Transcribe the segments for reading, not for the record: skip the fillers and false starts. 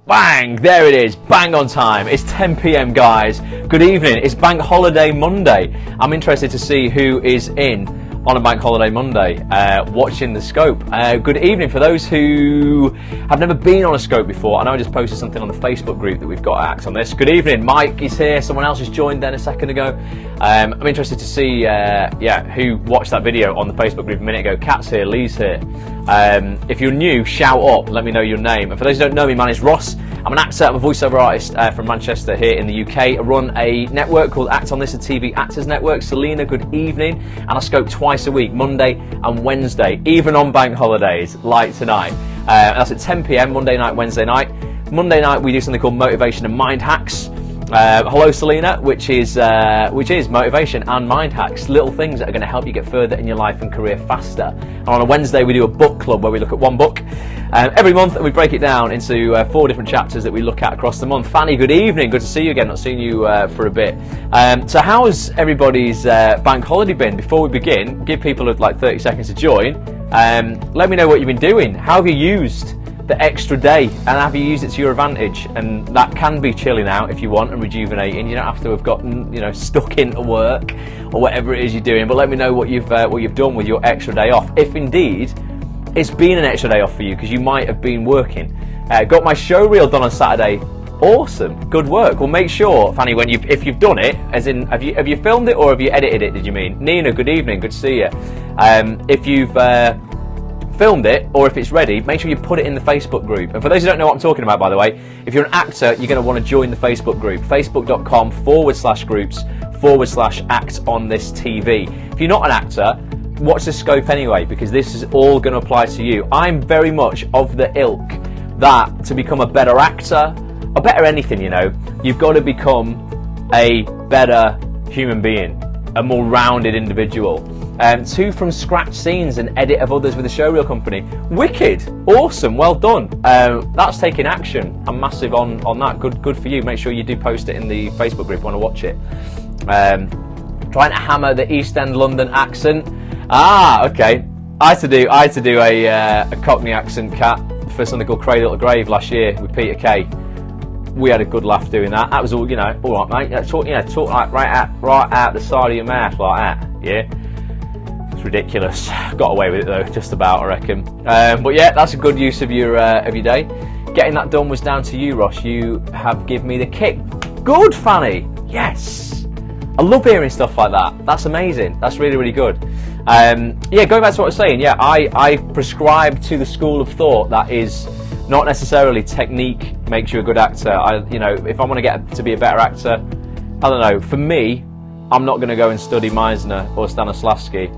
Bang! There it is, bang on time. It's 10 p.m. guys. Good evening. It's Bank Holiday Monday. I'm interested to see who is in on a Bank Holiday Monday watching the Scope. Good evening for those who have never been on a Scope before. I know I just posted something on the Facebook group that we've got at Act on this. Good evening. Mike is here. Someone else has joined then a second ago. I'm interested to see who watched that video on the Facebook group a minute ago. Kat's here, Lee's here. If you're new, shout up, let me know your name. And for those who don't know me, my name's Ross. I'm an actor, I'm a voiceover artist from Manchester here in the UK. I run a network called Act on This, a TV Actors Network. Selena, good evening. And I scope twice a week, Monday and Wednesday, even on bank holidays like tonight. That's at 10 p.m, Monday night, Wednesday night. Monday night we do something called Motivation and Mind Hacks. Hello Selena, which is motivation and mind hacks, little things that are going to help you get further in your life and career faster. And on a Wednesday we do a book club where we look at one book every month, and we break it down into 4 different chapters that we look at across the month. Fanny, good evening, good to see you again, not seen you for a bit. So how's everybody's bank holiday been? Before we begin, give people like 30 seconds to join. Let me know what you've been doing. How have you used the extra day, and have you used it to your advantage? And that can be chilling out if you want and rejuvenating. You don't have to have gotten stuck into work or whatever it is you're doing, but let me know what you've done with your extra day off, if indeed it's been an extra day off for you, because you might have been working. Got my show reel done on Saturday. Awesome, good work. Well, make sure, Fanny, if you've done it, as in have you filmed it or have you edited it, did you mean? Nina, good evening, good to see you. If you've filmed it, or if it's ready, make sure you put it in the Facebook group. And for those who don't know what I'm talking about, by the way, if you're an actor, you're going to want to join the Facebook group, facebook.com/groups/Act-on-This-TV. If you're not an actor, watch the Scope anyway, because this is all going to apply to you. I'm very much of the ilk that to become a better actor, or better anything, you've got to become a better human being, a more rounded individual. 2 from scratch scenes and edit of others with the showreel company. Wicked, awesome, well done. That's taking action. I'm massive on that. Good for you. Make sure you do post it in the Facebook group if you want to watch it. Trying to hammer the East End London accent. Okay. I had to do a Cockney accent, Cat, for something called Cradle to Grave last year with Peter Kay. We had a good laugh doing that. That was all, all right, mate. Talk like right out the side of your mouth like that. Yeah. It's ridiculous. Got away with it though, just about, I reckon. But yeah, that's a good use of your day. Getting that done was down to you, Ross. You have given me the kick. Good, Fanny. Yes. I love hearing stuff like that. That's amazing. That's really, really good. Going back to what I was saying. Yeah, I prescribe to the school of thought that is not necessarily technique makes you a good actor. If I want to get to be a better actor, I don't know. For me, I'm not going to go and study Meisner or Stanislavski.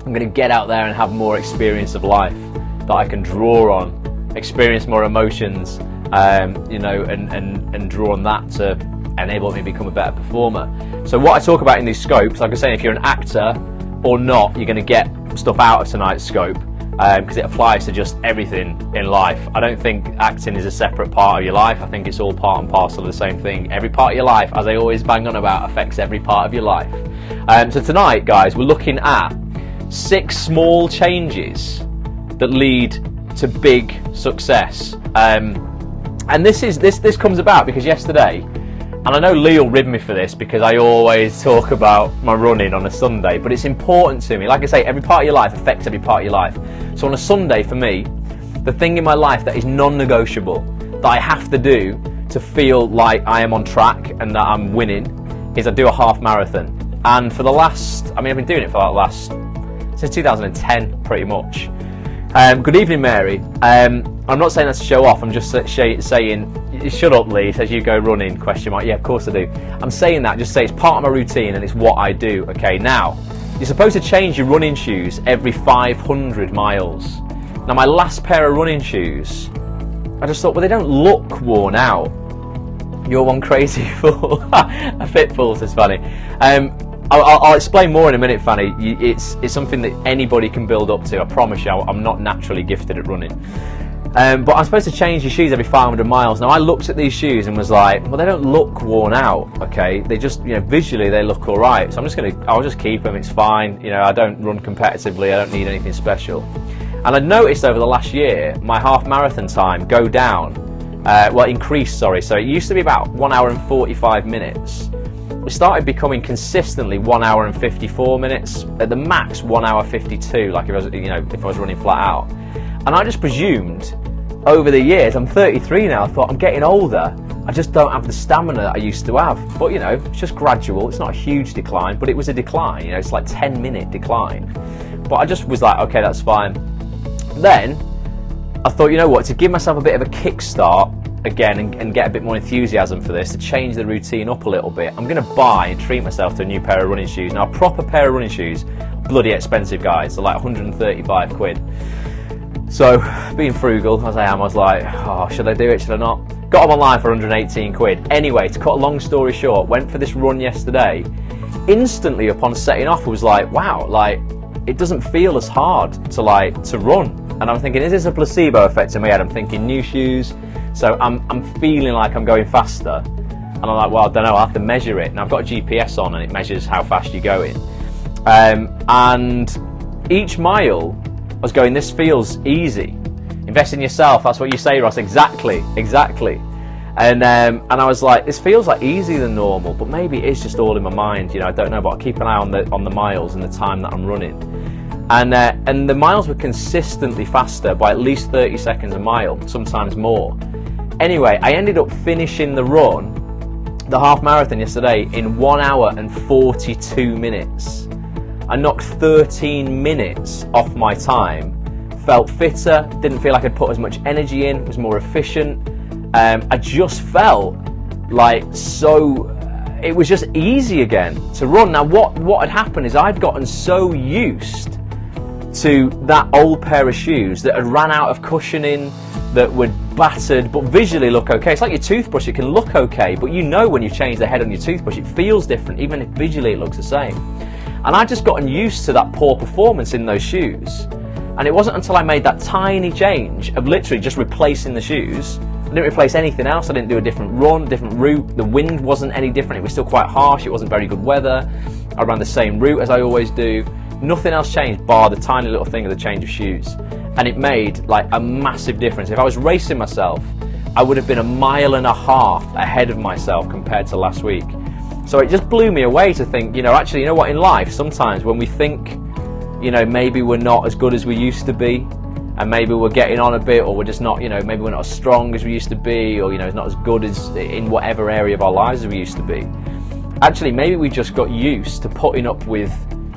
I'm going to get out there and have more experience of life that I can draw on, experience more emotions, and draw on that to enable me to become a better performer. So what I talk about in these scopes, like I say, if you're an actor or not, you're going to get stuff out of tonight's scope, because it applies to just everything in life. I don't think acting is a separate part of your life. I think it's all part and parcel of the same thing. Every part of your life, as I always bang on about, affects every part of your life. So tonight, guys, we're looking at 6 small changes that lead to big success. And this comes about because yesterday, and I know Lee will rib me for this because I always talk about my running on a Sunday, but it's important to me. Like I say, every part of your life affects every part of your life. So on a Sunday, for me, the thing in my life that is non-negotiable, that I have to do to feel like I am on track and that I'm winning, is I do a half marathon. And for the last, I've been doing it for since 2010, pretty much. Good evening, Mary. I'm not saying that to show off. I'm just saying, shut up, Lee, says you go running, ? Yeah, of course I do. I'm saying that just to say it's part of my routine and it's what I do. Okay, now, you're supposed to change your running shoes every 500 miles. Now, my last pair of running shoes, I just thought, well, they don't look worn out. You're one crazy fool. A fit fool, says Fanny. I'll explain more in a minute, Fanny. It's something that anybody can build up to. I promise you, I'm not naturally gifted at running. But I'm supposed to change your shoes every 500 miles. Now, I looked at these shoes and was like, well, they don't look worn out, okay? They just, visually they look all right. So I'll just keep them, it's fine. I don't run competitively, I don't need anything special. And I noticed over the last year, my half marathon time go down Increased, sorry. So it used to be about 1 hour and 45 minutes. It started becoming consistently 1 hour and 54 minutes. At the max, 1 hour 52. Like if I was running flat out. And I just presumed over the years, I'm 33 now. I thought I'm getting older. I just don't have the stamina that I used to have. But it's just gradual. It's not a huge decline, but it was a decline. It's like 10-minute decline. But I just was like, okay, that's fine. Then I thought, you know what, to give myself a bit of a kickstart again and get a bit more enthusiasm for this, to change the routine up a little bit, I'm going to buy and treat myself to a new pair of running shoes. Now, a proper pair of running shoes, bloody expensive, guys. They're like 135 quid. So, being frugal as I am, I was like, oh, should I do it, should I not? Got them online for 118 quid. Anyway, to cut a long story short, went for this run yesterday. Instantly upon setting off, I was like, wow, like, it doesn't feel as hard to run. And I'm thinking, is this a placebo effect in my head? I'm thinking new shoes, so I'm feeling like I'm going faster. And I'm like, well, I don't know, I'll have to measure it. And I've got a GPS on and it measures how fast you're going. And each mile, I was going, this feels easy. Invest in yourself, that's what you say, Ross. Exactly. And I was like, this feels like easier than normal, but maybe it's just all in my mind. I don't know, but I'll keep an eye on the miles and the time that I'm running. And the miles were consistently faster by at least 30 seconds a mile, sometimes more. Anyway, I ended up finishing the run, the half marathon yesterday, in 1 hour and 42 minutes. I knocked 13 minutes off my time, felt fitter, didn't feel like I'd put as much energy in, was more efficient. I just felt like it was just easy again to run. Now what had happened is I'd gotten so used to that old pair of shoes that had ran out of cushioning, that were battered but visually look okay. It's like your toothbrush, it can look okay, but when you change the head on your toothbrush, it feels different, even if visually it looks the same. And I'd just gotten used to that poor performance in those shoes. And it wasn't until I made that tiny change of literally just replacing the shoes. I didn't replace anything else. I didn't do a different run, different route. The wind wasn't any different. It was still quite harsh. It wasn't very good weather. I ran the same route as I always do. Nothing else changed bar the tiny little thing of the change of shoes. And it made like a massive difference. If I was racing myself, I would have been 1.5 miles ahead of myself compared to last week. So it just blew me away to think, actually, you know what, in life, sometimes when we think, maybe we're not as good as we used to be, and maybe we're getting on a bit, or we're just not, maybe we're not as strong as we used to be, or, it's not as good as in whatever area of our lives as we used to be. Actually, maybe we just got used to putting up with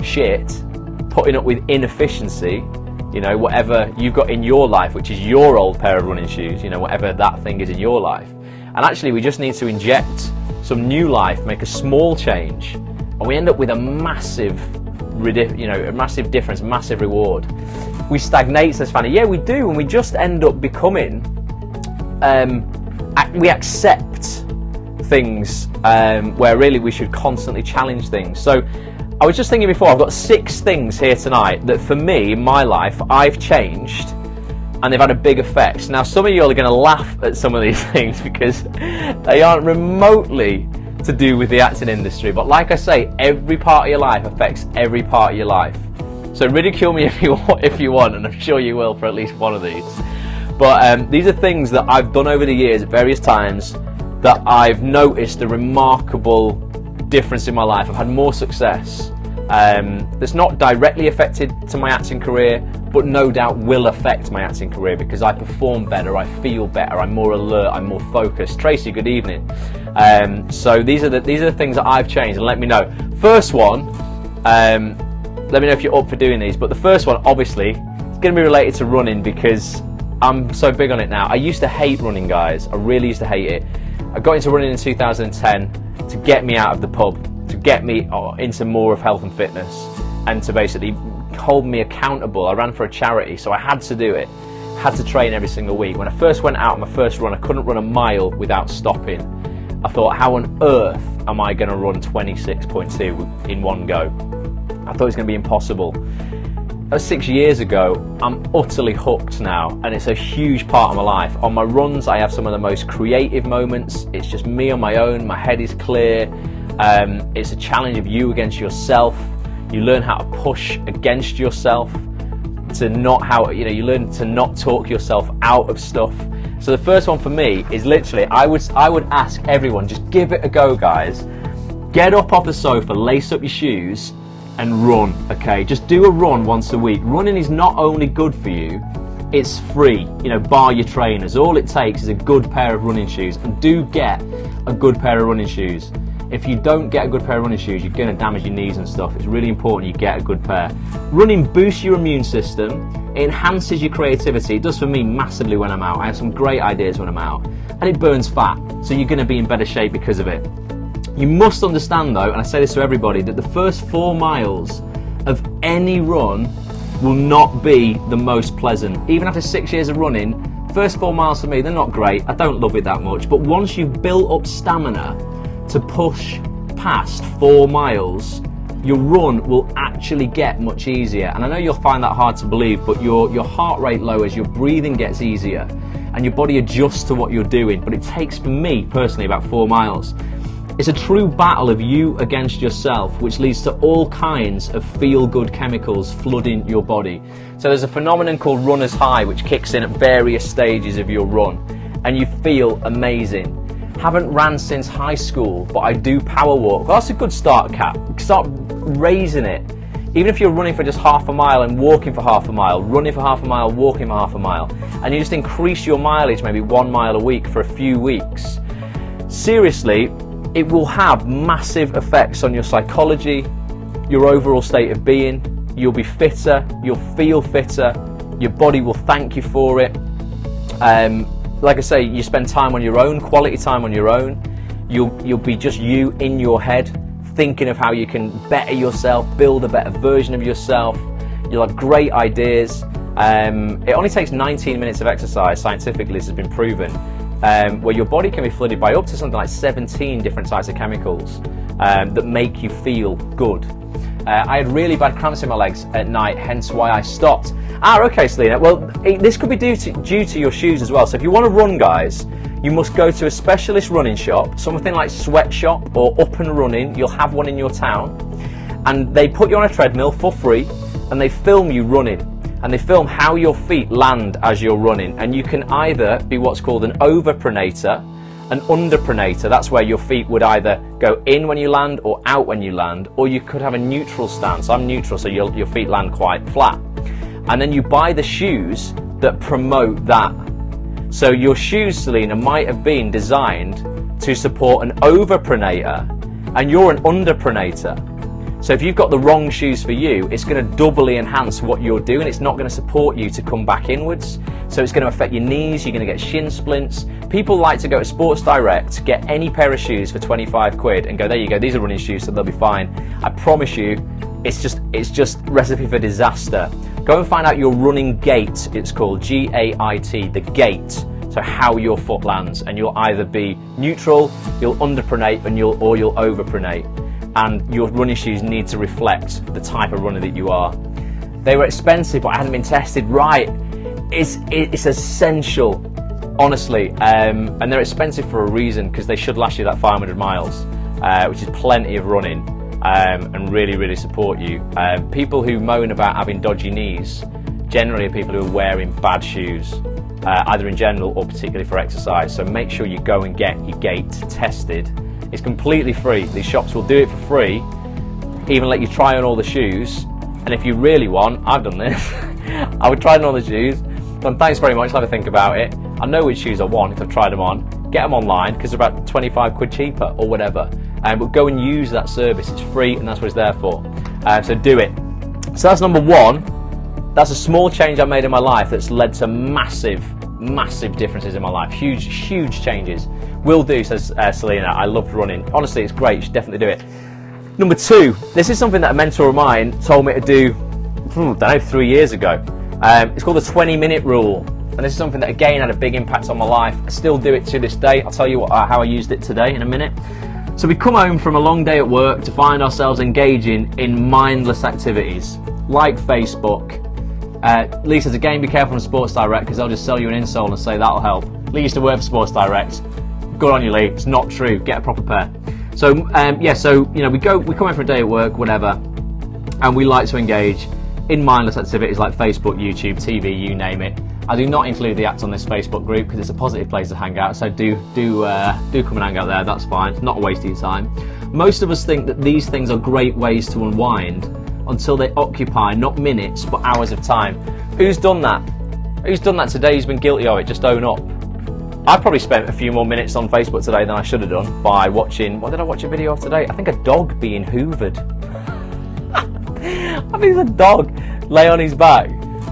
shit, putting up with inefficiency, whatever you've got in your life, which is your old pair of running shoes, whatever that thing is in your life. And actually, we just need to inject some new life, make a small change, and we end up with a massive difference, massive reward. We stagnate, says Fanny. Yeah, we do, and we just end up becoming, we accept things where really we should constantly challenge things. So I was just thinking before, I've got 6 things here tonight that for me, in my life, I've changed, and they've had a big effect. Now, some of you are going to laugh at some of these things because they aren't remotely to do with the acting industry, but like I say, every part of your life affects every part of your life. So ridicule me if you want, and I'm sure you will for at least one of these. But these are things that I've done over the years at various times that I've noticed a remarkable difference in my life. I've had more success. That's not directly affected to my acting career, but no doubt will affect my acting career because I perform better, I feel better, I'm more alert, I'm more focused. Tracy, good evening. So these are the things that I've changed, and let me know. First one, let me know if you're up for doing these, but the first one, obviously, is going to be related to running because I'm so big on it now. I used to hate running, guys. I really used to hate it. I got into running in 2010 to get me out of the pub, to get me into more of health and fitness, and to basically hold me accountable. I ran for a charity, so I had to do it. Had to train every single week. When I first went out on my first run, I couldn't run a mile without stopping. I thought, how on earth am I going to run 26.2 in one go? I thought it was going to be impossible. That was 6 years ago. I'm utterly hooked now, and it's a huge part of my life. On my runs, I have some of the most creative moments. It's just me on my own. My head is clear. It's a challenge of you against yourself. You learn how to push against yourself, you learn to not talk yourself out of stuff, So the first one for me is literally, I would ask everyone, just give it a go, guys. Get up off the sofa, lace up your shoes, and run, okay? Just do a run once a week. Running is not only good for you, it's free, bar your trainers. All it takes is a good pair of running shoes, and do get a good pair of running shoes. If you don't get a good pair of running shoes, you're going to damage your knees and stuff. It's really important you get a good pair. Running boosts your immune system, it enhances your creativity. It does for me massively when I'm out. I have some great ideas when I'm out. And it burns fat, so you're going to be in better shape because of it. You must understand though, and I say this to everybody, that the first 4 miles of any run will not be the most pleasant. Even after 6 years of running, first 4 miles for me, they're not great. I don't love it that much. But once you've built up stamina to push past 4 miles, your run will actually get much easier. And I know you'll find that hard to believe, but your heart rate lowers, your breathing gets easier, and your body adjusts to what you're doing. But it takes, for me personally, about 4 miles. It's a true battle of you against yourself, which leads to all kinds of feel-good chemicals flooding your body. So there's a phenomenon called runner's high, which kicks in at various stages of your run, and you feel amazing. Haven't ran since high school, but I do power walk. Well, that's a good start, Kat. Start raising it. Even if you're running for just half a mile and walking for half a mile, running for half a mile, walking for half a mile, and you just increase your mileage maybe 1 mile a week for a few weeks. Seriously, it will have massive effects on your psychology, your overall state of being. You'll be fitter, you'll feel fitter, your body will thank you for it. Like I say, you spend time on your own, quality time on your own. You'll be just you in your head, thinking of how you can better yourself, build a better version of yourself. You'll have great ideas. It only takes 19 minutes of exercise, scientifically this has been proven, where your body can be flooded by up to something like 17 different types of chemicals that make you feel good. I had really bad cramps in my legs at night, hence why I stopped. Okay, Selena, well, this could be due to your shoes as well. So if you want to run, guys, you must go to a specialist running shop, something like Sweatshop or Up and Running. You'll have one in your town, and they put you on a treadmill for free, and they film you running, and they film how your feet land as you're running. And you can either be what's called an overpronator, an underpronator. That's where your feet would either go in when you land or out when you land, or you could have a neutral stance. I'm neutral, so your feet land quite flat. And then you buy the shoes that promote that. So your shoes, Selena, might have been designed to support an overpronator, and you're an underpronator. So if you've got the wrong shoes for you, it's going to doubly enhance what you're doing. It's not going to support you to come back inwards. So it's going to affect your knees, you're going to get shin splints. People like to go to Sports Direct, get any pair of shoes for 25 quid and go, there you go, these are running shoes, so they'll be fine. I promise you, it's just recipe for disaster. Go and find out your running gait, it's called G-A-I-T, the gait. So how your foot lands, and you'll either be neutral, you'll underpronate, or you'll overpronate. And your running shoes need to reflect the type of runner that you are. They were expensive, but I hadn't been tested right. It's essential, honestly, and they're expensive for a reason, because they should last you that 500 miles, which is plenty of running, and really, really support you. People who moan about having dodgy knees generally are people who are wearing bad shoes, either in general or particularly for exercise. So make sure you go and get your gait tested. It's completely free. These shops will do it for free, even let you try on all the shoes. And if you really want, I've done this, I would try on all the shoes. And thanks very much, have a think about it. I know which shoes I want if I've tried them on. Get them online, because they're about 25 quid cheaper or whatever. But go and use that service, it's free and that's what it's there for. So do it. So that's number one. That's a small change I made in my life that's led to massive differences in my life. Huge changes. Will do, says Selena. I loved running. Honestly, it's great. You should definitely do it. Number two, this is something that a mentor of mine told me to do, I don't know, 3 years ago. It's called the 20-minute rule. And this is something that, again, had a big impact on my life. I still do it to this day. I'll tell you how I used it today in a minute. So we come home from a long day at work to find ourselves engaging in mindless activities, like Facebook. Lee says, again, be careful on Sports Direct, because they'll just sell you an insole and say that'll help. Lee used to work for Sports Direct. Good on you, Lee. It's not true. Get a proper pair. So we come home for a day at work, whatever, and we like to engage in mindless activities like Facebook, YouTube, TV, you name it. I do not include the Act on This Facebook group because it's a positive place to hang out, so do come and hang out there, that's fine, it's not a waste of your time. Most of us think that these things are great ways to unwind until they occupy not minutes but hours of time. Who's done that? Who's done that today? Who's been guilty of it? Just own up. I probably spent a few more minutes on Facebook today than I should have done by watching, what did I watch a video of today? I think a dog being hoovered. I think it's a dog lay on his back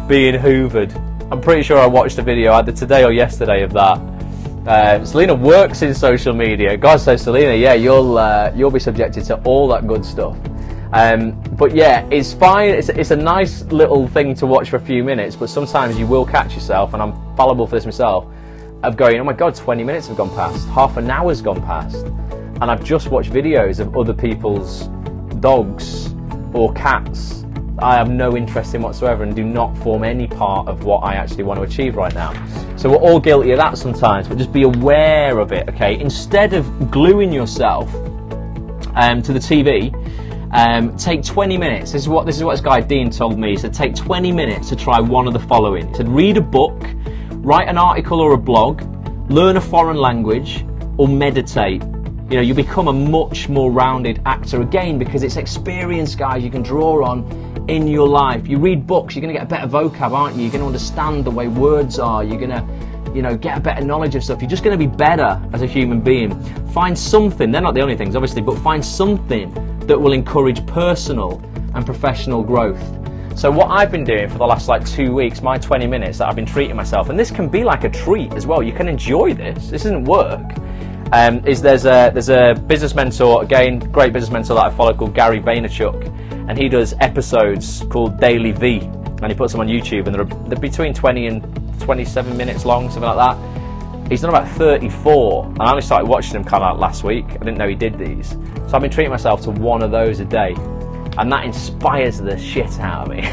being hoovered. I'm pretty sure I watched a video either today or yesterday of that. Selena works in social media. God says, Selena, yeah, you'll be subjected to all that good stuff. But yeah, it's fine. It's a nice little thing to watch for a few minutes, but sometimes you will catch yourself, and I'm fallible for this myself, of going, oh my God, 20 minutes have gone past, half an hour's gone past, and I've just watched videos of other people's dogs or cats I have no interest in whatsoever and do not form any part of what I actually want to achieve right now. So we're all guilty of that sometimes, but just be aware of it, okay? Instead of gluing yourself to the TV, take 20 minutes. This is what this guy Dean told me. He said take 20 minutes to try one of the following. He said read a book, write an article or a blog, learn a foreign language, or meditate. You know, you become a much more rounded actor again because it's experience, guys, you can draw on in your life. You read books, you're going to get a better vocab, aren't you? You're going to understand the way words are. You're going to, you know, get a better knowledge of stuff. You're just going to be better as a human being. Find something, they're not the only things, obviously, but find something that will encourage personal and professional growth. So what I've been doing for the last 2 weeks, my 20 minutes that I've been treating myself, and this can be like a treat as well, you can enjoy this isn't work, is there's a business mentor, again, great business mentor that I follow called Gary Vaynerchuk, and he does episodes called Daily V, and he puts them on YouTube, and they're between 20 and 27 minutes long, something like that. He's done about 34, and I only started watching them kind of last week. I didn't know he did these. So I've been treating myself to one of those a day. And that inspires the shit out of me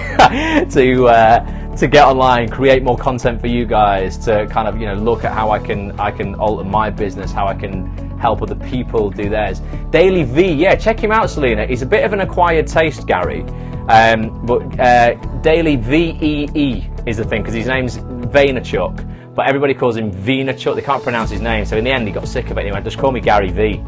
to get online, create more content for you guys, to kind of, you know, look at how I can alter my business, how I can help other people do theirs. Daily V, yeah, check him out, Selena. He's a bit of an acquired taste, Gary. But Daily VEE is the thing, because his name's Vaynerchuk, but everybody calls him Vaynerchuk. They can't pronounce his name, so in the end he got sick of it. He went, just call me Gary V.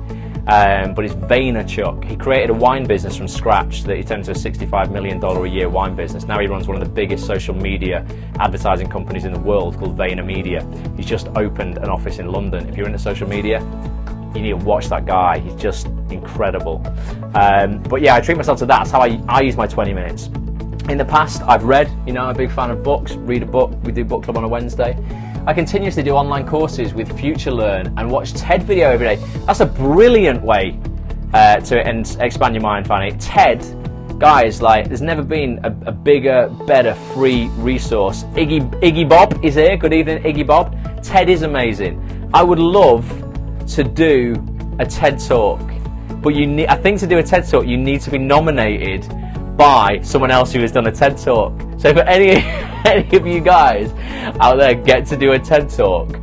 But it's Vaynerchuk. He created a wine business from scratch that he turned into a $65 million a year wine business. Now he runs one of the biggest social media advertising companies in the world called VaynerMedia. He's just opened an office in London. If you're into social media, you need to watch that guy. He's just incredible. But yeah, I treat myself to that. That's how I use my 20 minutes. In the past, I've read, you know, I'm a big fan of books, read a book. We do book club on a Wednesday. I continuously do online courses with FutureLearn and watch TED video every day. That's a brilliant way to expand your mind, Fanny. TED, guys, there's never been a bigger, better free resource. Iggy Bob is here. Good evening, Iggy Bob. TED is amazing. I would love to do a TED Talk, but I think to do a TED Talk, you need to be nominated by someone else who has done a TED Talk. So for any of you guys out there get to do a TED Talk,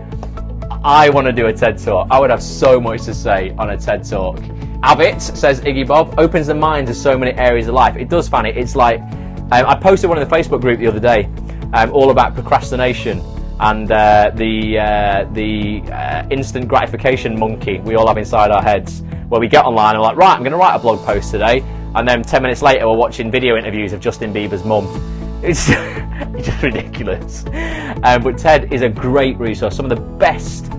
I want to do a TED Talk. I would have so much to say on a TED Talk. Habit, says Iggy Bob, opens the mind to so many areas of life. It does, Fanny. It's like, I posted one in the Facebook group the other day, all about procrastination and the instant gratification monkey we all have inside our heads, where we get online and we're like, right, I'm going to write a blog post today, and then 10 minutes later we're watching video interviews of Justin Bieber's mum. It's just ridiculous. But TED is a great resource. Some of the best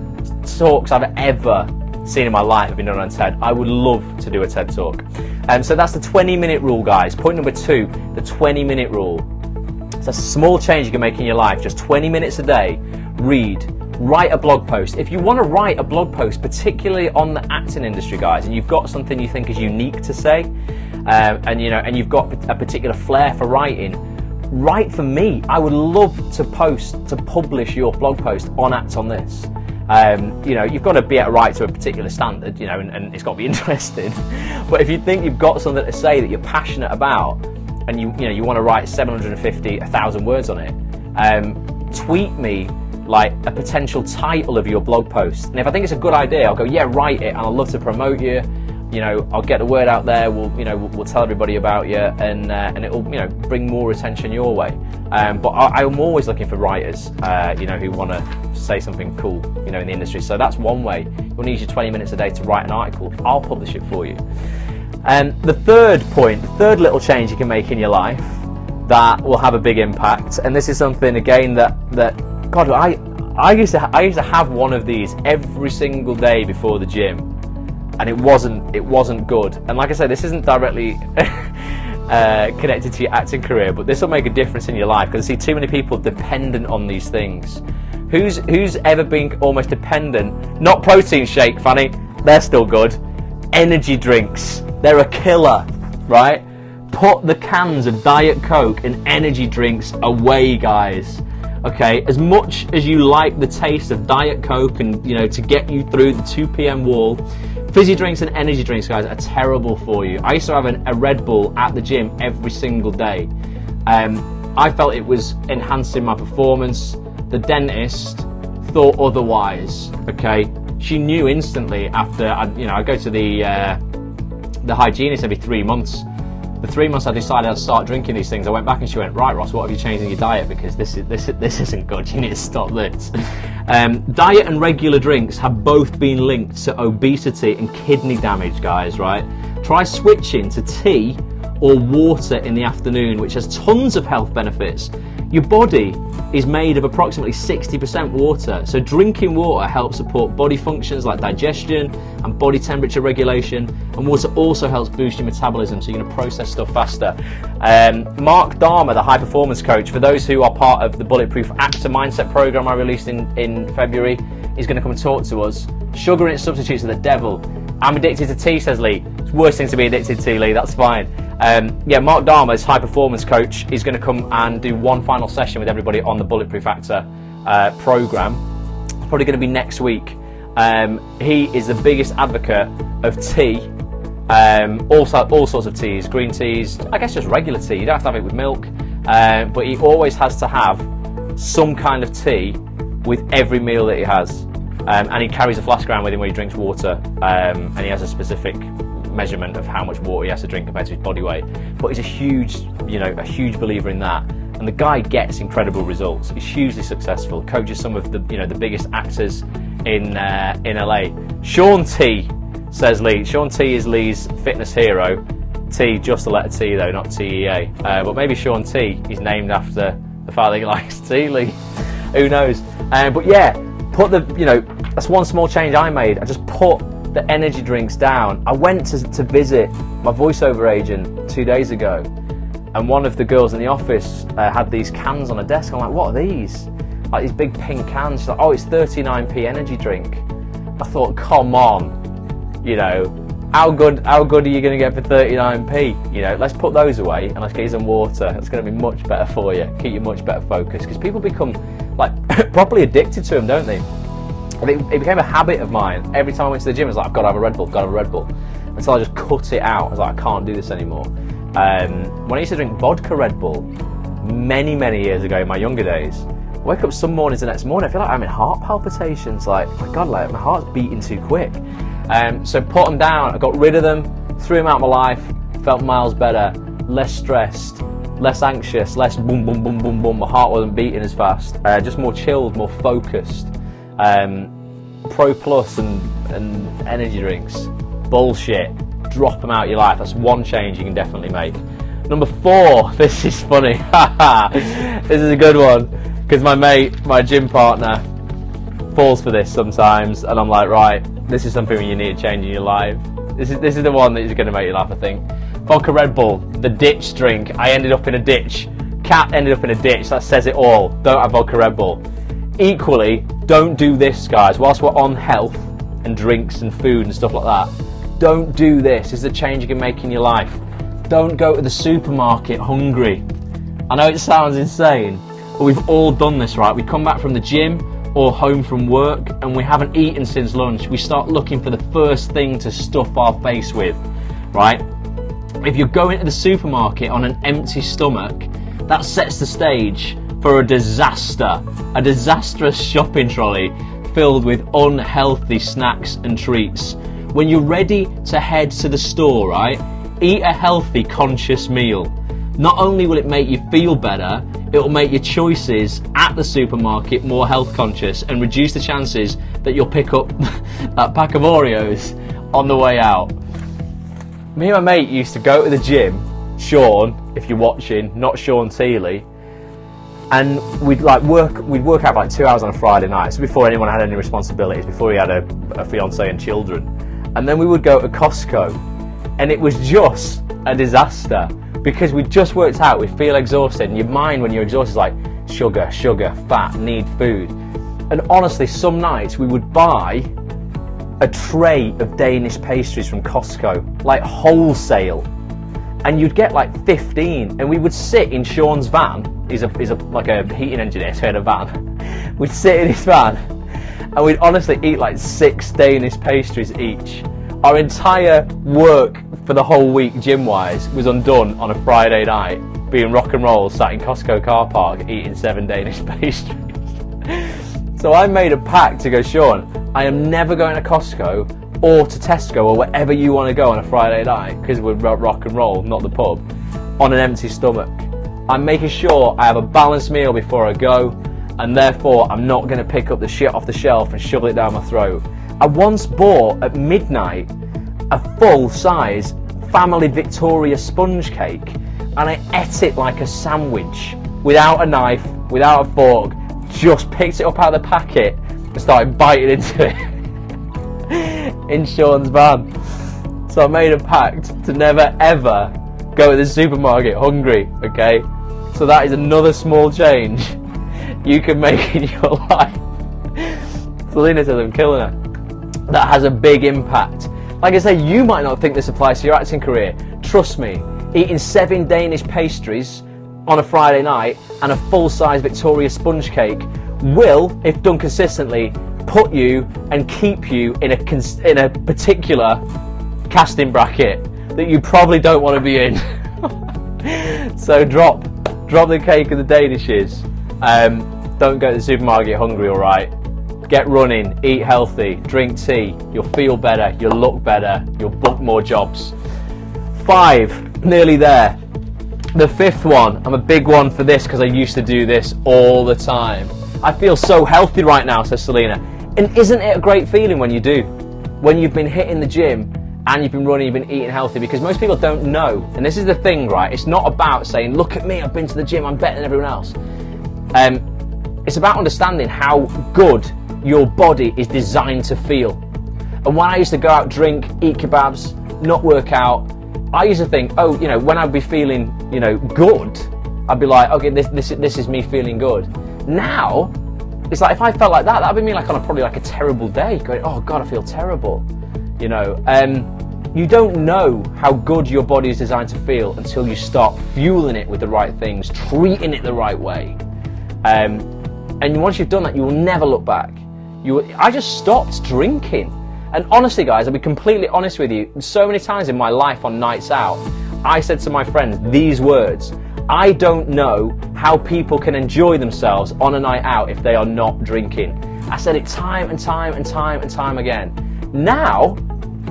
talks I've ever seen in my life have been done on TED. I would love to do a TED Talk. So that's the 20-minute rule, guys. Point number 2, the 20-minute rule. It's a small change you can make in your life. Just 20 minutes a day. Read. Write a blog post. If you want to write a blog post, particularly on the acting industry, guys, and you've got something you think is unique to say, and you've got a particular flair for writing, write for me. I would love to publish your blog post on Act on This. You've got to be able to write to a particular standard, and it's got to be interesting. But if you think you've got something to say that you're passionate about, and you want to write 750, 1,000 words on it, tweet me a potential title of your blog post. And if I think it's a good idea, I'll go, yeah, write it, and I'd love to promote you. you know, I'll get the word out there. We'll tell everybody about you, and it'll, you know, bring more attention your way. But I'm always looking for writers, you know, who want to say something cool, you know, in the industry. So that's one way. You'll need your 20 minutes a day to write an article. I'll publish it for you. And the third point, the third little change you can make in your life that will have a big impact, and this is something again that God, I used to have one of these every single day before the gym, and it wasn't good. And like I said, this isn't directly connected to your acting career, but this will make a difference in your life, because I see too many people dependent on these things. Who's ever been almost dependent? Not protein shake, Fanny, they're still good. Energy drinks, they're a killer, right? Put the cans of Diet Coke and energy drinks away, guys. Okay, as much as you like the taste of Diet Coke and, you know, to get you through the 2 p.m. wall, fizzy drinks and energy drinks, guys, are terrible for you. I used to have a Red Bull at the gym every single day. I felt it was enhancing my performance. The dentist thought otherwise. Okay, she knew instantly after I go to the hygienist every 3 months. The 3 months I decided I'd start drinking these things, I went back and she went, right, Ross, what have you changed in your diet? Because this isn't good, you need to stop this. Diet and regular drinks have both been linked to obesity and kidney damage, guys, right? Try switching to tea or water in the afternoon, which has tons of health benefits. Your body is made of approximately 60% water, so drinking water helps support body functions like digestion and body temperature regulation, and water also helps boost your metabolism, so you're going to process stuff faster. Mark Dharma, the high performance coach, for those who are part of the Bulletproof Actor mindset program I released in February, is going to come and talk to us. Sugar and its substitutes are the devil. I'm addicted to tea, says Lee. It's the worst thing to be addicted to, Lee, that's fine. Mark Dharma's high performance coach is going to come and do one final session with everybody on the Bulletproof Actor program. It's probably going to be next week. He is the biggest advocate of tea, all sorts of teas, green teas, I guess just regular tea. You don't have to have it with milk, but he always has to have some kind of tea with every meal that he has. And he carries a flask around with him where he drinks water, and he has a specific measurement of how much water he has to drink compared to his body weight. But he's a huge believer in that, and the guy gets incredible results. He's hugely successful, coaches some of the biggest actors in LA. Sean T, says Lee. Sean T is Lee's fitness hero. T, just the letter T though, not TEA. But maybe Sean T is named after the fact that he likes tea, Lee. Who knows? But yeah, put that's one small change I made. I just put the energy drinks down. I went to visit my voiceover agent 2 days ago, and one of the girls in the office had these cans on a desk. I'm like, what are these? Like these big pink cans. She's like, oh, it's 39p energy drink. I thought, come on, how good are you going to get for 39p? Let's put those away and let's get you some water. It's going to be much better for you, keep you much better focused, because people become like properly addicted to them, don't they? It became a habit of mine. Every time I went to the gym, I was like, I've got to have a Red Bull, until I just cut it out. I was like, I can't do this anymore. When I used to drink vodka Red Bull many years ago in my younger days, I wake up some mornings the next morning, I feel like I'm in heart palpitations, like, oh my God, like my heart's beating too quick. So put them down, I got rid of them, threw them out of my life, felt miles better, less stressed, less anxious, less boom, boom, boom, boom, boom, my heart wasn't beating as fast, just more chilled, more focused. Pro Plus and energy drinks, bullshit, drop them out of your life. That's one change you can definitely make. Number 4, this is funny, this is a good one, because my gym partner falls for this sometimes, and I'm like, right, this is something you need to change in your life. This is the one that is going to make you laugh, I think. Vodka Red Bull, the ditch drink. I ended up in a ditch. Cat ended up in a ditch. That says it all. Don't have vodka Red Bull. Equally, don't do this, guys. Whilst we're on health and drinks and food and stuff like that, don't do this. This is a change you can make in your life. Don't go to the supermarket hungry. I know it sounds insane, but we've all done this, right? We come back from the gym or home from work and we haven't eaten since lunch. We start looking for the first thing to stuff our face with, right? If you're going to the supermarket on an empty stomach, that sets the stage for a disastrous shopping trolley filled with unhealthy snacks and treats. When you're ready to head to the store, right, eat a healthy, conscious meal. Not only will it make you feel better, it will make your choices at the supermarket more health conscious and reduce the chances that you'll pick up that pack of Oreos on the way out. Me and my mate used to go to the gym, Sean, if you're watching, not Sean Teeley, and we'd work out for like 2 hours on a Friday night, so before anyone had any responsibilities, before he had a fiance and children. And then we would go to Costco, and it was just a disaster because we just worked out, we feel exhausted, and your mind when you're exhausted is like sugar, fat, need food. And honestly, some nights we would buy a tray of Danish pastries from Costco, like wholesale, and you'd get like 15, and we would sit in Sean's van. He's like a heating engineer, so he had a van. We'd sit in his van, and we'd honestly eat like 6 Danish pastries each. Our entire work for the whole week, gym-wise, was undone on a Friday night, being rock and roll, sat in Costco car park, eating 7 Danish pastries. So I made a pact to go, Sean, I am never going to Costco or to Tesco or wherever you want to go on a Friday night, because we're rock and roll, not the pub, on an empty stomach. I'm making sure I have a balanced meal before I go, and therefore I'm not going to pick up the shit off the shelf and shovel it down my throat. I once bought at midnight a full-size family Victoria sponge cake, and I ate it like a sandwich, without a knife, without a fork, just picked it up out of the packet and started biting into it in Sean's van. So I made a pact to never ever go to the supermarket hungry, okay? So that is another small change you can make in your life. Selena says I'm killing her. That has a big impact. Like I say, you might not think this applies to your acting career. Trust me, eating 7 Danish pastries on a Friday night and a full-size Victoria sponge cake will, if done consistently, put you and keep you in a particular casting bracket that you probably don't want to be in. So drop the cake and the Danishes. Don't go to the supermarket hungry, alright? Get running, eat healthy, drink tea, you'll feel better, you'll look better, you'll book more jobs. 5, nearly there. The 5th one, I'm a big one for this because I used to do this all the time. I feel so healthy right now, says Selena. And isn't it a great feeling when you do? When you've been hitting the gym and you've been running, you've been eating healthy, because most people don't know. And this is the thing, right? It's not about saying, look at me, I've been to the gym, I'm better than everyone else. It's about understanding how good your body is designed to feel. And when I used to go out, drink, eat kebabs, not work out, I used to think, oh, you know, when I'd be feeling, you know, good, I'd be like, okay, this is me feeling good. Now, it's like if I felt like that, that'd be me like on probably like a terrible day, going, oh God, I feel terrible. You know, you don't know how good your body is designed to feel until you start fueling it with the right things, treating it the right way. And once you've done that, you will never look back. I just stopped drinking. And honestly, guys, I'll be completely honest with you, so many times in my life on nights out, I said to my friends these words: I don't know how people can enjoy themselves on a night out if they are not drinking. I said it time and time and time and time again. Now,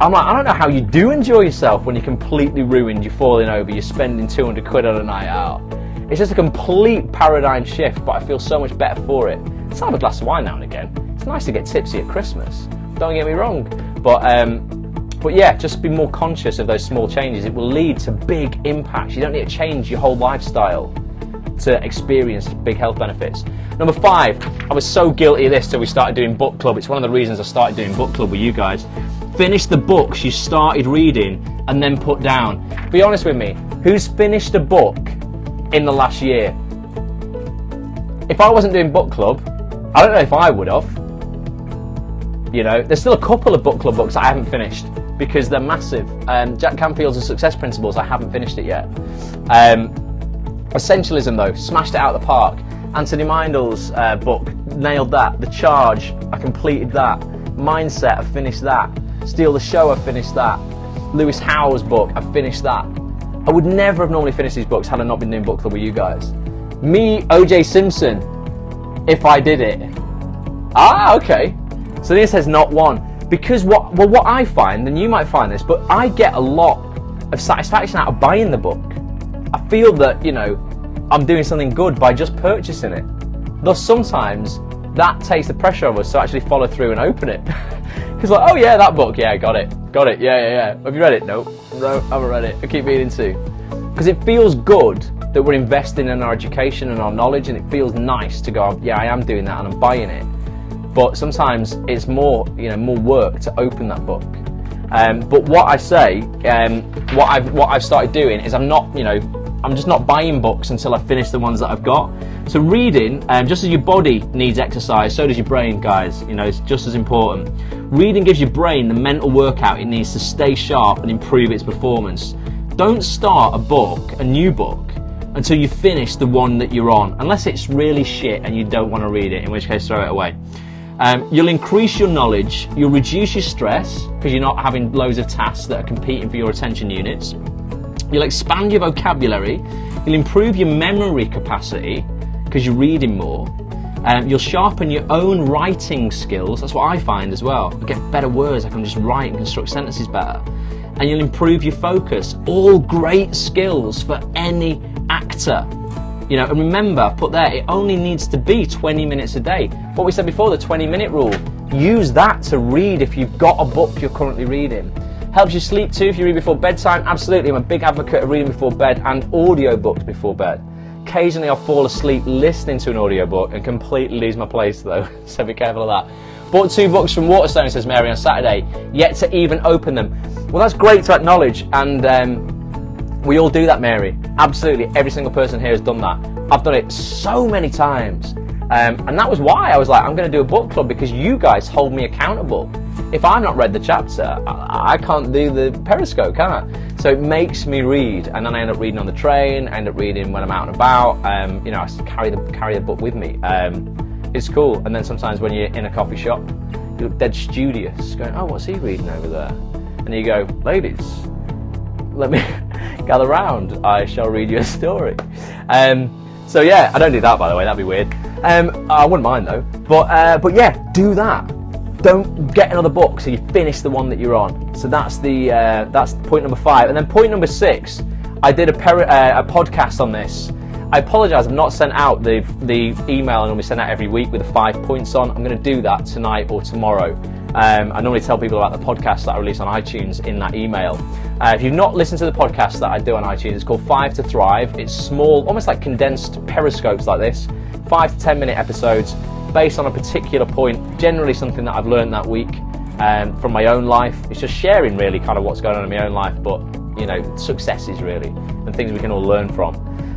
I'm like, I don't know how you do enjoy yourself when you're completely ruined, you're falling over, you're spending 200 quid on a night out. It's just a complete paradigm shift, but I feel so much better for it. Let's have a glass of wine now and again. It's nice to get tipsy at Christmas, don't get me wrong. But yeah, just be more conscious of those small changes. It will lead to big impacts. You don't need to change your whole lifestyle to experience big health benefits. Number 5, I was so guilty of this till we started doing book club. It's one of the reasons I started doing book club with you guys. Finish the books you started reading and then put down. Be honest with me, who's finished a book in the last year? If I wasn't doing book club, I don't know if I would have. You know, there's still a couple of book club books I haven't finished because they're massive. Jack Canfield's The Success Principles, I haven't finished it yet. Essentialism though, smashed it out of the park. Anthony Mindell's book, nailed that. The Charge, I completed that. Mindset, I finished that. Steal the Show, I finished that. Lewis Howes' book, I finished that. I would never have normally finished these books had I not been doing book club with you guys. Me, OJ Simpson, if I did it. Ah, okay. So this says not one. Because what I find, and you might find this, but I get a lot of satisfaction out of buying the book. I feel that, I'm doing something good by just purchasing it. Thus, sometimes that takes the pressure off us to actually follow through and open it. It's like, oh yeah, that book, yeah, got it, yeah. Have you read it? No, I haven't read it. I keep meaning to. Because it feels good that we're investing in our education and our knowledge, and it feels nice to go, yeah, I am doing that and I'm buying it. But sometimes it's more work to open that book. But what I say, what I've started doing is I'm just not buying books until I finish the ones that I've got. So reading, just as your body needs exercise, so does your brain, guys. It's just as important. Reading gives your brain the mental workout it needs to stay sharp and improve its performance. Don't start a new book, until you finish the one that you're on, unless it's really shit and you don't want to read it, in which case throw it away. You'll increase your knowledge, you'll reduce your stress, because you're not having loads of tasks that are competing for your attention units. You'll expand your vocabulary, you'll improve your memory capacity, because you're reading more. You'll sharpen your own writing skills, that's what I find as well. I get better words, I can just write and construct sentences better. And you'll improve your focus. All great skills for any actor. And remember, put there, it only needs to be 20 minutes a day. What we said before, the 20-minute rule. Use that to read if you've got a book you're currently reading. Helps you sleep too if you read before bedtime. Absolutely, I'm a big advocate of reading before bed and audiobooks before bed. Occasionally I'll fall asleep listening to an audiobook and completely lose my place though, so be careful of that. Bought 2 books from Waterstone, says Mary, on Saturday, yet to even open them. Well, that's great to acknowledge, and we all do that, Mary. Absolutely, every single person here has done that. I've done it so many times, and that was why I was like, I'm going to do a book club, because you guys hold me accountable. If I've not read the chapter, I can't do the Periscope, can I? So it makes me read, and then I end up reading on the train, I end up reading when I'm out and about. I carry the book with me. It's cool. And then sometimes when you're in a coffee shop, you look dead studious, going, oh, what's he reading over there? And you go, ladies, let me gather round, I shall read you a story. So yeah, I don't do that, by the way, that'd be weird. I wouldn't mind though. But yeah, do that. Don't get another book so you finish the one that you're on. So that's point number 5. And then point number 6, I did a podcast on this. I apologise, I've not sent out the email I normally send out every week with the 5 points on. I'm going to do that tonight or tomorrow. I normally tell people about the podcast that I release on iTunes in that email. If you've not listened to the podcast that I do on iTunes, it's called 5 to Thrive. It's small, almost like condensed periscopes like this, 5 to 10 minute episodes based on a particular point, generally something that I've learned that week from my own life. It's just sharing really kind of what's going on in my own life, but successes really, and things we can all learn from.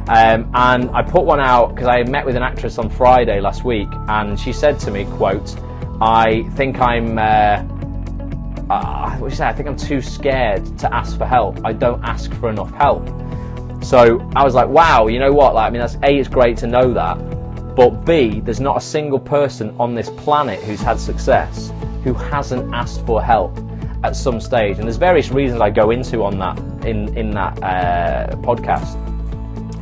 And I put one out because I met with an actress on Friday last week, and she said to me, quote, I think I'm too scared to ask for help. I don't ask for enough help. So I was like, wow, you know what? That's A, it's great to know that, but B, there's not a single person on this planet who's had success who hasn't asked for help at some stage. And there's various reasons I go into on that in that podcast,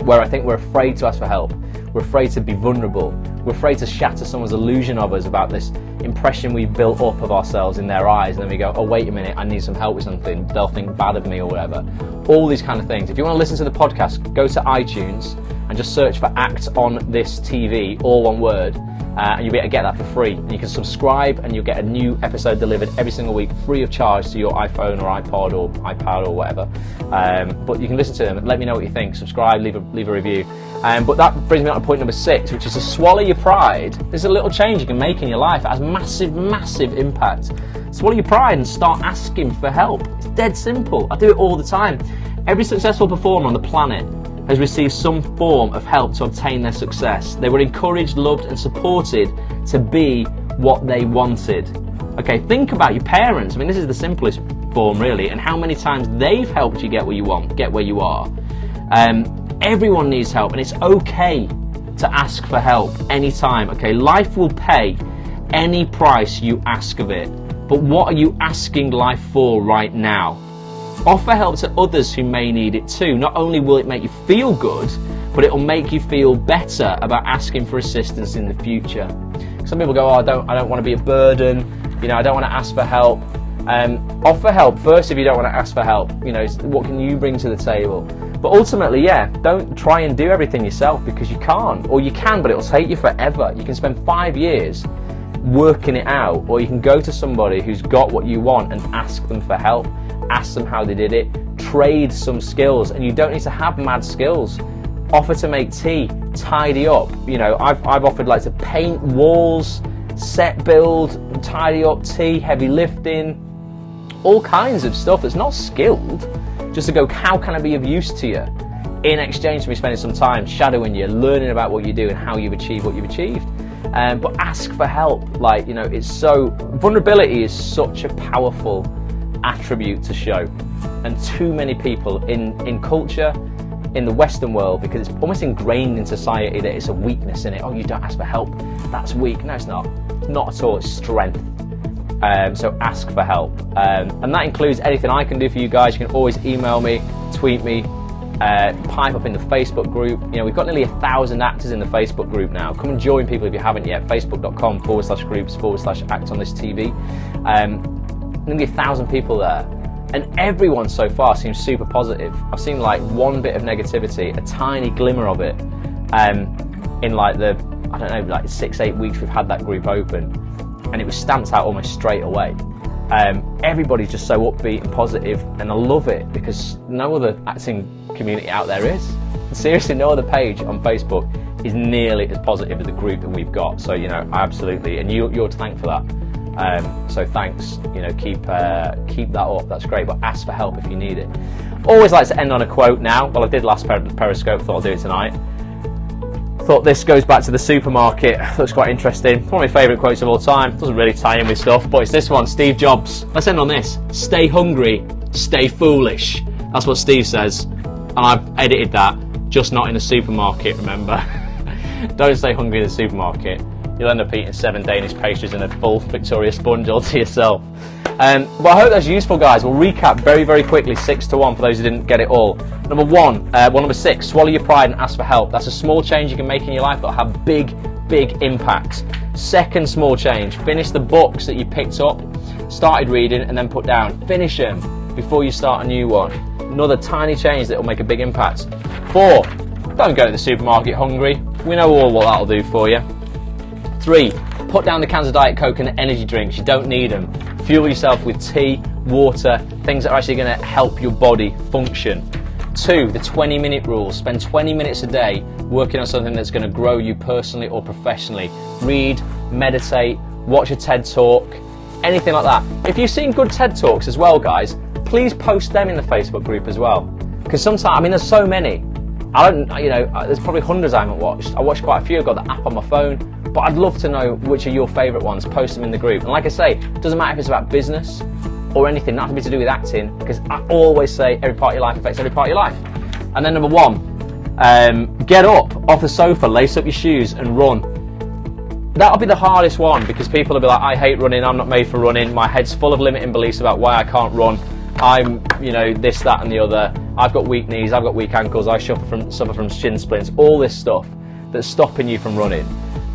where I think we're afraid to ask for help. We're afraid to be vulnerable. We're afraid to shatter someone's illusion of us about this impression we've built up of ourselves in their eyes, and then we go, oh, wait a minute, I need some help with something. They'll think bad of me or whatever. All these kind of things. If you want to listen to the podcast, go to iTunes and just search for Act on This TV, all one word, and you'll be able to get that for free. You can subscribe and you'll get a new episode delivered every single week, free of charge, to your iPhone or iPod or iPad or whatever. But you can listen to them and let me know what you think. Subscribe, leave a review. But that brings me on to point number 6, which is to swallow your pride. There's a little change you can make in your life that has massive, massive impact. Swallow your pride and start asking for help. It's dead simple. I do it all the time. Every successful performer on the planet has received some form of help to obtain their success. They were encouraged, loved and supported to be what they wanted. Okay, think about your parents. This is the simplest form really, and how many times they've helped you get where you want, get where you are. Everyone needs help, and it's okay to ask for help anytime. Okay, life will pay any price you ask of it, but what are you asking life for right now? Offer help to others who may need it too. Not only will it make you feel good, but it will make you feel better about asking for assistance in the future. Some people go, oh, I don't want to be a burden. You know, I don't want to ask for help. Offer help first if you don't want to ask for help. You know, what can you bring to the table? But ultimately, yeah, don't try and do everything yourself, because you can't. Or you can, but it'll take you forever. You can spend 5 years working it out, or you can go to somebody who's got what you want and ask them for help. Ask them how they did it. Trade some skills, and you don't need to have mad skills. Offer to make tea, tidy up. You know, I've offered like to paint walls, set build, tidy up, tea, heavy lifting, all kinds of stuff that's not skilled, just to go, how can I be of use to you, in exchange for me spending some time shadowing you, learning about what you do and how you've achieved what you've achieved. But ask for help. Like, you know, it's so, vulnerability is such a powerful attribute to show, and too many people in culture, in the Western world, because it's almost ingrained in society that it's a weakness in it. Oh, you don't ask for help, that's weak. No, it's not. Not at all. It's strength. So ask for help, and that includes anything I can do for you guys. You can always email me, tweet me, pipe up in the Facebook group. You know, we've got nearly 1,000 actors in the Facebook group now. Come and join people if you haven't yet. Facebook.com/groups/ActOnThisTV. Nearly 1,000 people there, and everyone so far seems super positive. I've seen like one bit of negativity, a tiny glimmer of it, in like the, I don't know, like 6-8 weeks we've had that group open. And it was stamped out almost straight away. Everybody's just so upbeat and positive, and I love it, because no other acting community out there is. Seriously, no other page on Facebook is nearly as positive as the group that we've got. So, you know, absolutely, and you're to thank for that. So thanks. You know, keep that up. That's great. But ask for help if you need it. Always like to end on a quote now. Well, I did last Periscope. Thought I'll do it tonight. Thought this goes back to the supermarket. Looks quite interesting. One of my favourite quotes of all time. Doesn't really tie in with stuff, but it's this one, Steve Jobs. Let's end on this. Stay hungry, stay foolish. That's what Steve says. And I've edited that, just not in a supermarket, remember? Don't stay hungry in the supermarket. You'll end up eating 7 Danish pastries and a full Victoria sponge all to yourself. But I hope that's useful, guys. We'll recap very, very quickly, 6 to 1 for those who didn't get it all. Number 6, swallow your pride and ask for help. That's a small change you can make in your life that'll have big, big impacts. Second small change, finish the books that you picked up, started reading and then put down. Finish them before you start a new one. Another tiny change that will make a big impact. 4, don't go to the supermarket hungry. We know all what that'll do for you. 3, put down the cans of Diet Coke and the energy drinks. You don't need them. Fuel yourself with tea, water, things that are actually going to help your body function. 2, the 20-minute rule. Spend 20 minutes a day working on something that's going to grow you personally or professionally. Read, meditate, watch a TED Talk, anything like that. If you've seen good TED Talks as well, guys, please post them in the Facebook group as well. Because sometimes, I mean, there's so many. There's probably hundreds I haven't watched. I watched quite a few. I've got the app on my phone. But I'd love to know which are your favourite ones. Post them in the group. And like I say, it doesn't matter if it's about business or anything, nothing to do with acting, because I always say every part of your life affects every part of your life. And then number 1, get up off the sofa, lace up your shoes and run. That'll be the hardest one, because people will be like, I hate running, I'm not made for running, my head's full of limiting beliefs about why I can't run, I'm, this, that and the other, I've got weak knees, I've got weak ankles, I suffer from shin splints, all this stuff that's stopping you from running,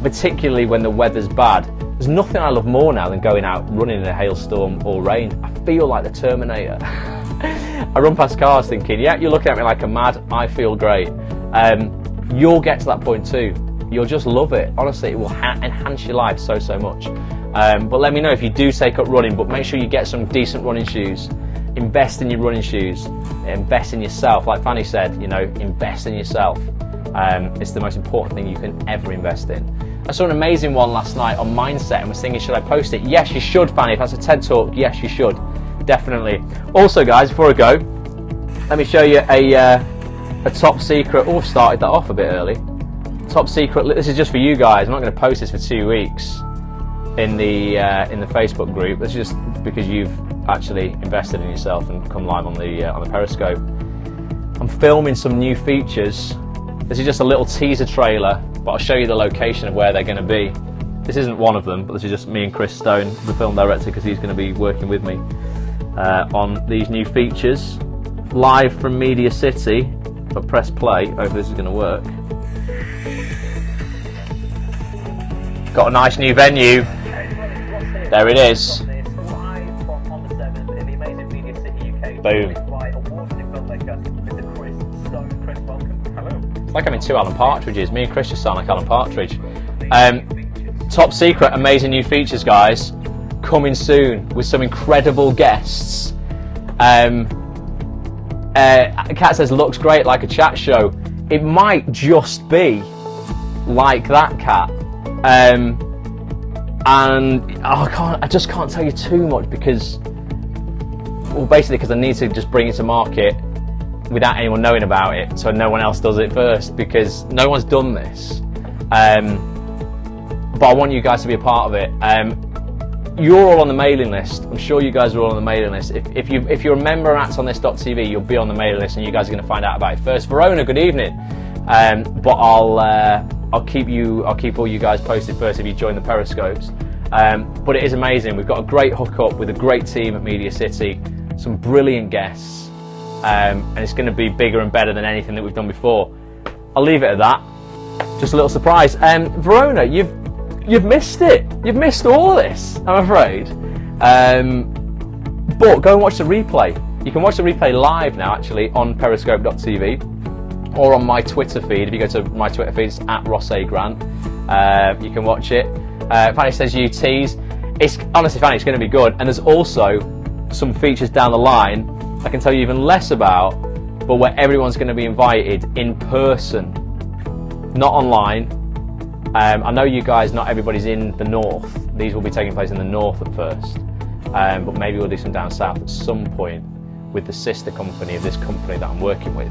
particularly when the weather's bad. There's nothing I love more now than going out running in a hailstorm or rain. I feel like the Terminator. I run past cars thinking, yeah, you're looking at me like I'm mad, I feel great. You'll get to that point too. You'll just love it. Honestly, it will enhance your life so much. But let me know if you do take up running, but make sure you get some decent running shoes. Invest in your running shoes. Invest in yourself. Like Fanny said, invest in yourself. It's the most important thing you can ever invest in. I saw an amazing one last night on mindset and was thinking, should I post it? Yes, you should, Fanny. If that's a TED Talk, yes, you should. Definitely. Also, guys, before I go, let me show you a top secret. Oh, I've started that off a bit early. Top secret. This is just for you guys. I'm not going to post this for 2 weeks in the Facebook group. This is just because you've actually invested in yourself and come live on the Periscope. I'm filming some new features. This is just a little teaser trailer, but I'll show you the location of where they're going to be. This isn't one of them, but this is just me and Chris Stone, the film director, because he's going to be working with me on these new features. Live from Media City. If I press play, hopefully this is going to work. Got a nice new venue. There it is. Live on the 7th in the amazing Media City, UK. Boom. By award-winning filmmaker Mr. Chris Stone. Chris, welcome. Hello. It's like having two Alan Partridges. Me and Chris just sound like Alan Partridge. Top secret, amazing new features, guys. Coming soon with some incredible guests. Kat says, looks great like a chat show. It might just be like that, Kat. And I just can't tell you too much because, well, basically because I need to just bring it to market without anyone knowing about it, so no one else does it first, because no one's done this. But I want you guys to be a part of it. You're all on the mailing list. I'm sure you guys are all on the mailing list. If you're a member of actsonthis.tv, you'll be on the mailing list, and you guys are going to find out about it first. Verona, good evening. But I'll keep all you guys posted first if you join the Periscopes. But it is amazing. We've got a great hookup with a great team at Media City, some brilliant guests, and it's going to be bigger and better than anything that we've done before. I'll leave it at that. Just a little surprise. Verona, you've missed it. You've missed all this, I'm afraid. But go and watch the replay. You can watch the replay live now, actually, on periscope.tv or on my Twitter feed. If you go to my Twitter feed, it's at Ross A. Grant. You can watch it. Fanny says you tease. It's honestly, Fanny, it's going to be good. And there's also some features down the line I can tell you even less about, but where everyone's going to be invited in person, not online. I know you guys, not everybody's in the north. These will be taking place in the north at first, but maybe we'll do some down south at some point with the sister company of this company that I'm working with,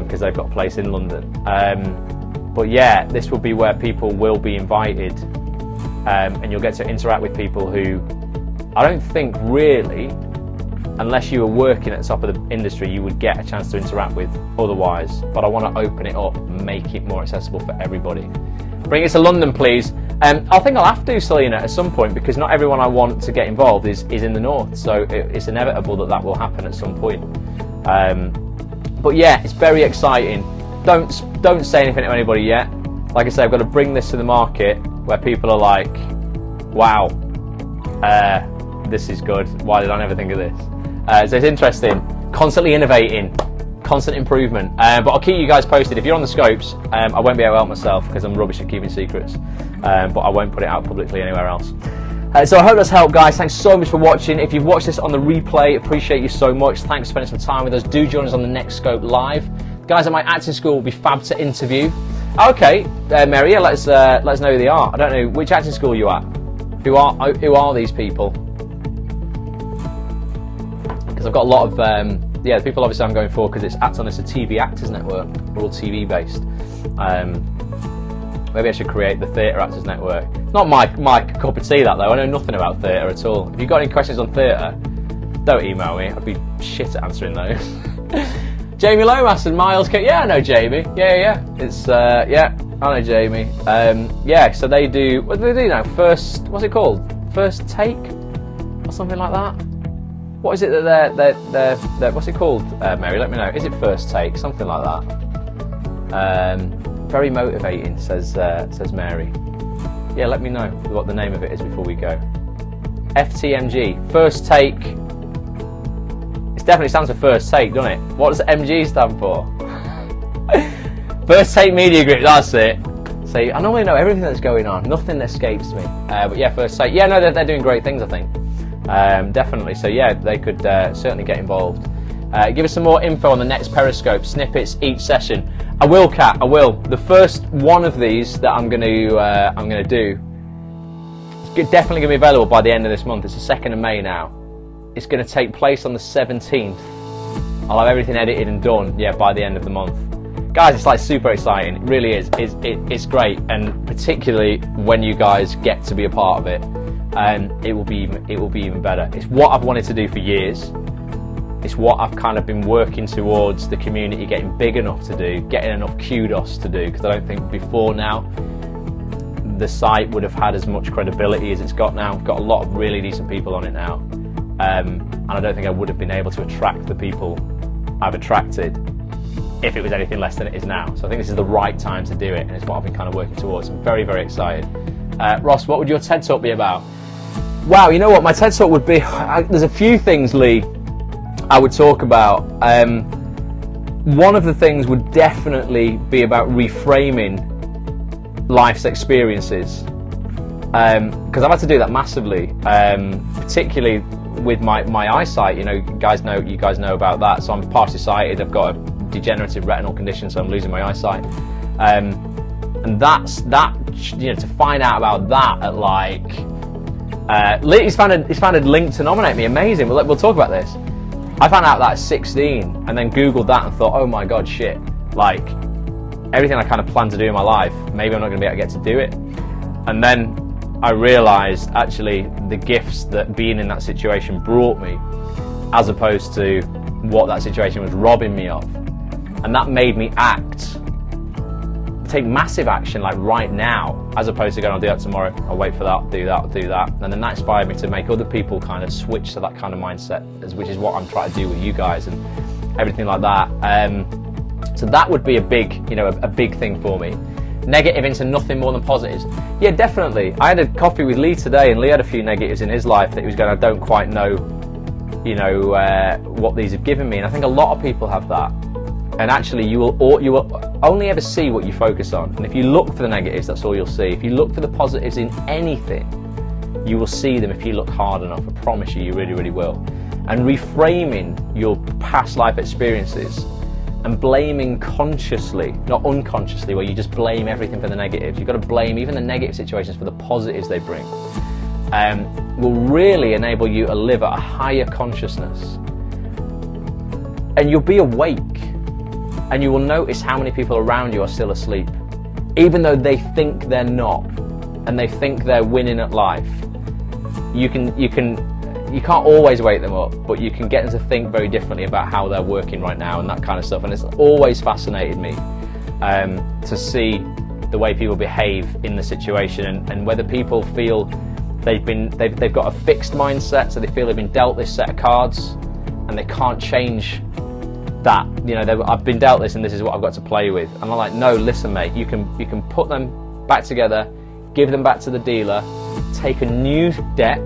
because they've got a place in London. But yeah, this will be where people will be invited, and you'll get to interact with people who I don't think really, unless you were working at the top of the industry, you would get a chance to interact with otherwise. But I want to open it up, make it more accessible for everybody. Bring it to London, please. I think I'll have to, Selena, at some point, because not everyone I want to get involved is in the north, so it's inevitable that will happen at some point. But yeah, it's very exciting. Don't say anything to anybody yet. Like I say, I've got to bring this to the market where people are like, wow, this is good. Why did I never think of this? So it's interesting. Constantly innovating. Constant improvement. But I'll keep you guys posted. If you're on the scopes, I won't be able to help myself because I'm rubbish at keeping secrets. But I won't put it out publicly anywhere else. So I hope that's helped, guys. Thanks so much for watching. If you've watched this on the replay, appreciate you so much. Thanks for spending some time with us. Do join us on the next scope live. The guys at my acting school will be fab to interview. Okay, Mary, yeah, let us know who they are. I don't know which acting school you're at. Who are these people? Because I've got a lot of the people obviously I'm going for, because it's Act On This, a TV Actors Network. We're all TV based. Maybe I should create the Theatre Actors Network. It's not my cup of tea, that though. I know nothing about theatre at all. If you've got any questions on theatre, don't email me. I'd be shit at answering those. Jamie Lomas and Miles K. Yeah, I know Jamie. Yeah. It's yeah, I know Jamie. Yeah, so they do. What do they do now? What's it called? First Take or something like that. What is it that they're what's it called, Mary? Let me know. Is it First Take? Something like that. Very motivating, says Mary. Yeah, let me know what the name of it is before we go. FTMG, First Take. It definitely stands for First Take, doesn't it? What does MG stand for? First Take Media Group, that's it. See, I normally know everything that's going on. Nothing escapes me. But yeah, First Take. Yeah, no, they're doing great things, I think. Definitely. So yeah, they could certainly get involved. Give us some more info on the next Periscope snippets each session. I will, Kat. I will. The first one of these that I'm going to do, it's definitely going to be available by the end of this month. It's the 2nd of May now. It's going to take place on the 17th. I'll have everything edited and done. Yeah, by the end of the month. Guys, it's like super exciting. It really is. It's great, and particularly when you guys get to be a part of it. It will be even better. It's what I've wanted to do for years. It's what I've kind of been working towards the community getting big enough to do, getting enough kudos to do, because I don't think before now the site would have had as much credibility as it's got now. We've got a lot of really decent people on it now, and I don't think I would have been able to attract the people I've attracted if it was anything less than it is now. So I think this is the right time to do it, and it's what I've been kind of working towards. I'm very, very excited. Ross, what would your TED Talk be about? Wow, you know what? My TED Talk would be... there's a few things, Lee, I would talk about. One of the things would definitely be about reframing life's experiences. Because I've had to do that massively, particularly with my eyesight. You guys know about that. So I'm partially sighted. I've got a degenerative retinal condition, so I'm losing my eyesight. And that's that. To find out about that at like, he's found a link to nominate me. Amazing. We'll talk about this. I found out that at 16, and then Googled that and thought, oh my god, shit! Like everything I kind of planned to do in my life, maybe I'm not going to be able to get to do it. And then I realised actually the gifts that being in that situation brought me, as opposed to what that situation was robbing me of, and that made me take massive action like right now, as opposed to going, I'll do that tomorrow, I'll wait for that, do that. And then that inspired me to make other people kind of switch to that kind of mindset, which is what I'm trying to do with you guys and everything like that. So that would be a big thing for me. Negative into nothing more than positives. Yeah, definitely. I had a coffee with Lee today, and Lee had a few negatives in his life that he was going, I don't quite know, what these have given me. And I think a lot of people have that. And actually, you will only ever see what you focus on. And if you look for the negatives, that's all you'll see. If you look for the positives in anything, you will see them if you look hard enough. I promise you, you really, really will. And reframing your past life experiences and blaming consciously, not unconsciously, where you just blame everything for the negatives. You've got to blame even the negative situations for the positives they bring. Will really enable you to live at a higher consciousness. And you'll be awake. And you will notice how many people around you are still asleep, even though they think they're not, and they think they're winning at life. You can't always wake them up, but you can get them to think very differently about how they're working right now and that kind of stuff. And it's always fascinated me to see the way people behave in the situation, and whether people feel they've got a fixed mindset, so they feel they've been dealt this set of cards and they can't change that. I've been dealt this and this is what I've got to play with. And I'm like, no, listen mate, you can put them back together, give them back to the dealer, take a new deck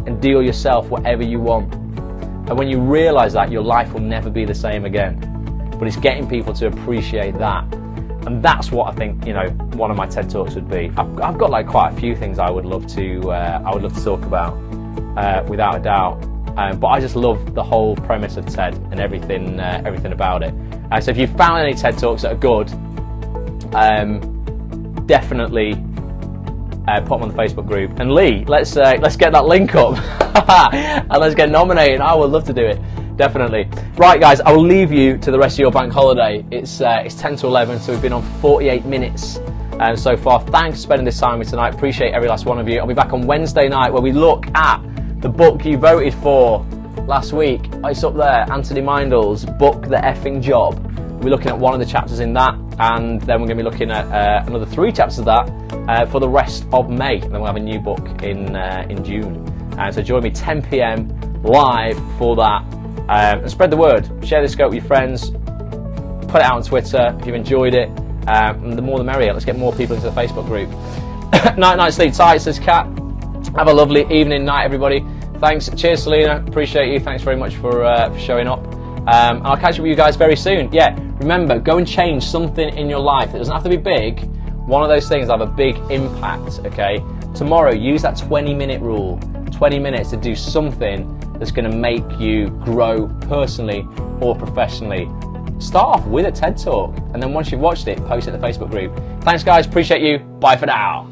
and deal yourself whatever you want. And when you realise that, your life will never be the same again. But it's getting people to appreciate that. And that's what I think, one of my TED Talks would be. I've got like quite a few things I would love to talk about, without a doubt. But I just love the whole premise of TED and everything about it. So if you've found any TED Talks that are good, definitely put them on the Facebook group. And Lee, let's get that link up and let's get nominated. I would love to do it, definitely. Right, guys, I will leave you to the rest of your bank holiday. It's 10 to 11, so we've been on 48 minutes so far. Thanks for spending this time with me tonight. Appreciate every last one of you. I'll be back on Wednesday night where we look at the book you voted for last week. It's up there, Anthony Mindell's Book the Effing Job. We'll be looking at one of the chapters in that, and then we're going to be looking at another 3 chapters of that for the rest of May. And then we'll have a new book in June. So join me 10 p.m. live for that. And spread the word. Share this scope with your friends. Put it out on Twitter if you've enjoyed it. And the more the merrier. Let's get more people into the Facebook group. Night, sleep tight, says Kat. Have a lovely evening, night, everybody. Thanks. Cheers, Selena. Appreciate you. Thanks very much for showing up. I'll catch up with you guys very soon. Yeah, remember, go and change something in your life. It doesn't have to be big. One of those things have a big impact, okay? Tomorrow, use that 20-minute rule. 20 minutes to do something that's going to make you grow personally or professionally. Start off with a TED Talk, and then once you've watched it, post it in the Facebook group. Thanks, guys. Appreciate you. Bye for now.